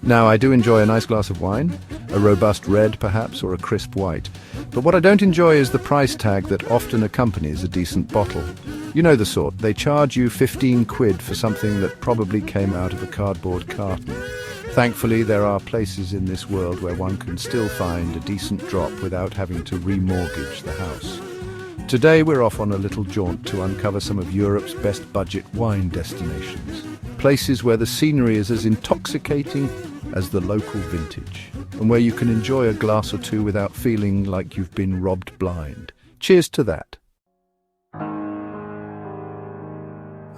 Now, I do enjoy a nice glass of wine, a robust red perhaps, or a crisp white. But what I don't enjoy is the price tag that often accompanies a decent bottle. You know the sort. They charge you 15 quid for something that probably came out of a cardboard carton. Thankfully, there are places in this world where one can still find a decent drop without having to remortgage the house. Today we're off on a little jaunt to uncover some of Europe's best budget wine destinations. Places where the scenery is as intoxicating as the local vintage, and where you can enjoy a glass or two without feeling like you've been robbed blind. Cheers to that.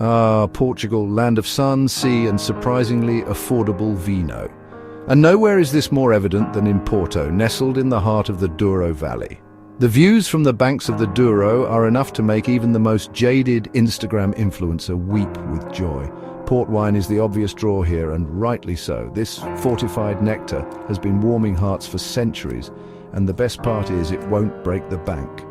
Ah, Portugal, land of sun, sea, and surprisingly affordable vino. And nowhere is this more evident than in Porto, nestled in the heart of the Douro Valley. The views from the banks of the Douro are enough to make even the most jaded Instagram influencer weep with joy. Port wine is the obvious draw here, and rightly so. This fortified nectar has been warming hearts for centuries, and the best part is it won't break the bank.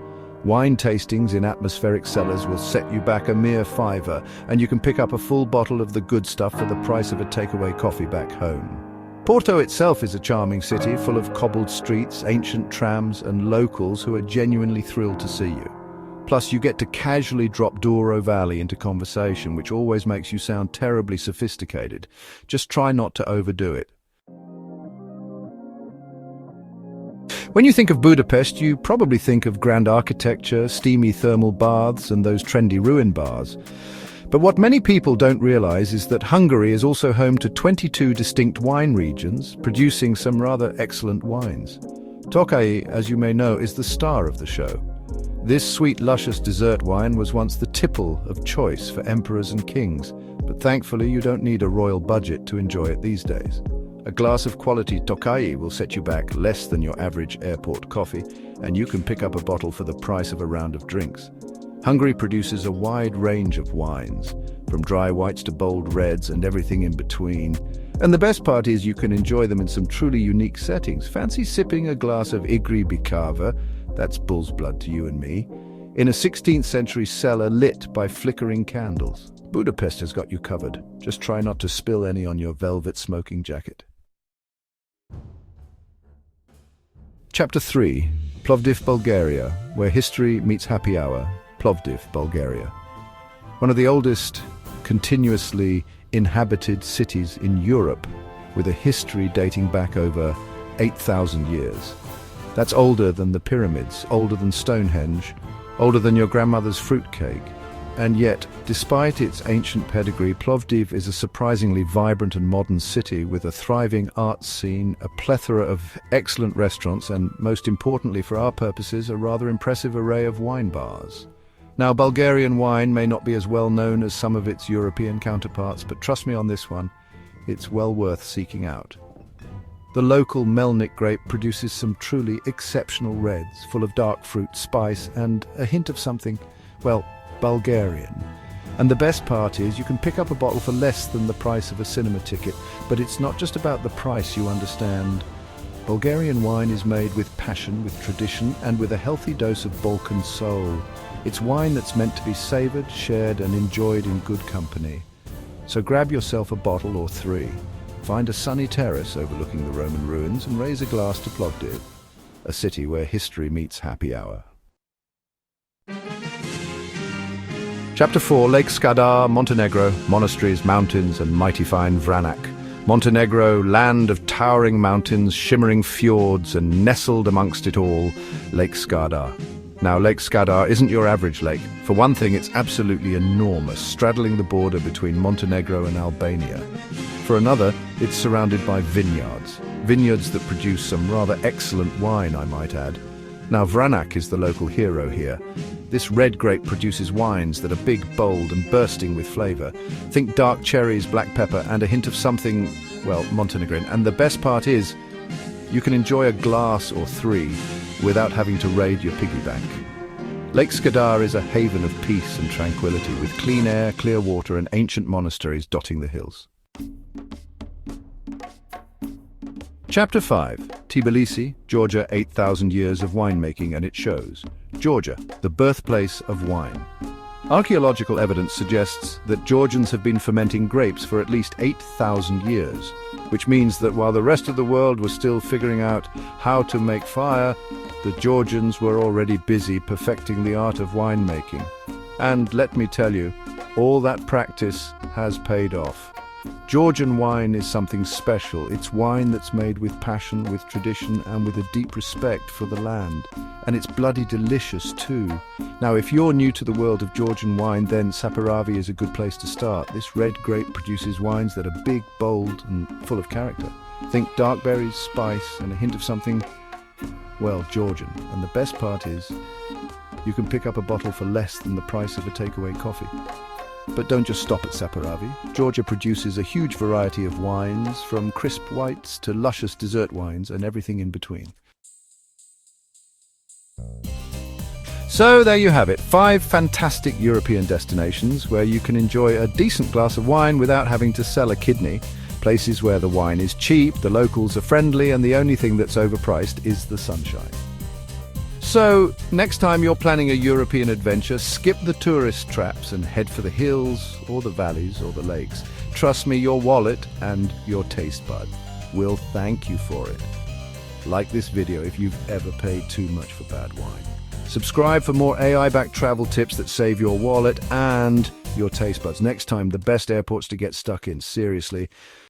Wine tastings in atmospheric cellars will set you back a mere £5, and you can pick up a full bottle of the good stuff for the price of a takeaway coffee back home. Porto itself is a charming city, full of cobbled streets, ancient trams, and locals who are genuinely thrilled to see you. Plus, you get to casually drop Douro Valley into conversation, which always makes you sound terribly sophisticated. Just try not to overdo it. When you think of Budapest, you probably think of grand architecture, steamy thermal baths, and those trendy ruin bars. But what many people don't realize is that Hungary is also home to 22 distinct wine regions, producing some rather excellent wines. Tokaji, as you may know, is the star of the show. This sweet, luscious dessert wine was once the tipple of choice for emperors and kings, but thankfully you don't need a royal budget to enjoy it these days. A glass of quality Tokaji will set you back less than your average airport coffee, and you can pick up a bottle for the price of a round of drinks. Hungary produces a wide range of wines, from dry whites to bold reds and everything in between. And the best part is you can enjoy them in some truly unique settings. Fancy sipping a glass of Igri Bicava, that's bull's blood to you and me, in a 16th century cellar lit by flickering candles. Budapest has got you covered. Just try not to spill any on your velvet smoking jacket. Chapter 3. Plovdiv, Bulgaria, where history meets happy hour. Plovdiv, Bulgaria. One of the oldest continuously inhabited cities in Europe, with a history dating back over 8,000 years. That's older than the pyramids, older than Stonehenge, older than your grandmother's fruitcake. And yet, despite its ancient pedigree, Plovdiv is a surprisingly vibrant and modern city with a thriving arts scene, a plethora of excellent restaurants, and most importantly for our purposes, a rather impressive array of wine bars. Now, Bulgarian wine may not be as well known as some of its European counterparts, but trust me on this one, it's well worth seeking out. The local Melnik grape produces some truly exceptional reds, full of dark fruit, spice, and a hint of something, well, Bulgarian. And the best part is you can pick up a bottle for less than the price of a cinema ticket, but it's not just about the price, you understand. Bulgarian wine is made with passion, with tradition, and with a healthy dose of Balkan soul. It's wine that's meant to be savoured, shared, and enjoyed in good company. So grab yourself a bottle or three, find a sunny terrace overlooking the Roman ruins, and raise a glass to Plovdiv, a city where history meets happy hour. Chapter 4. Lake Skadar, Montenegro, monasteries, mountains, and mighty fine Vranac. Montenegro, land of towering mountains, shimmering fjords, and nestled amongst it all, Lake Skadar. Now, Lake Skadar isn't your average lake. For one thing, it's absolutely enormous, straddling the border between Montenegro and Albania. For another, it's surrounded by vineyards. Vineyards that produce some rather excellent wine, I might add. Now, Vranac is the local hero here. This red grape produces wines that are big, bold, and bursting with flavour. Think dark cherries, black pepper, and a hint of something, well, Montenegrin. And the best part is, you can enjoy a glass or three without having to raid your piggy bank. Lake Skadar is a haven of peace and tranquility, with clean air, clear water, and ancient monasteries dotting the hills. Chapter 5. Tbilisi, Georgia, 8,000 years of winemaking, and it shows. Georgia, the birthplace of wine. Archaeological evidence suggests that Georgians have been fermenting grapes for at least 8,000 years, which means that while the rest of the world was still figuring out how to make fire, the Georgians were already busy perfecting the art of winemaking. And let me tell you, all that practice has paid off. Georgian wine is something special. It's wine that's made with passion, with tradition, and with a deep respect for the land. And it's bloody delicious too. Now, if you're new to the world of Georgian wine, then Saperavi is a good place to start. This red grape produces wines that are big, bold, and full of character. Think dark berries, spice, and a hint of something, well, Georgian. And the best part is, you can pick up a bottle for less than the price of a takeaway coffee. But don't just stop at Saperavi. Georgia produces a huge variety of wines, from crisp whites to luscious dessert wines and everything in between. So there you have it, 5 fantastic European destinations where you can enjoy a decent glass of wine without having to sell a kidney. Places where the wine is cheap, the locals are friendly, and the only thing that's overpriced is the sunshine. So, next time you're planning a European adventure, skip the tourist traps and head for the hills, or the valleys, or the lakes. Trust me, your wallet and your taste bud will thank you for it. Like this video if you've ever paid too much for bad wine. Subscribe for more AI-backed travel tips that save your wallet and your taste buds. Next time, the best airports to get stuck in, seriously.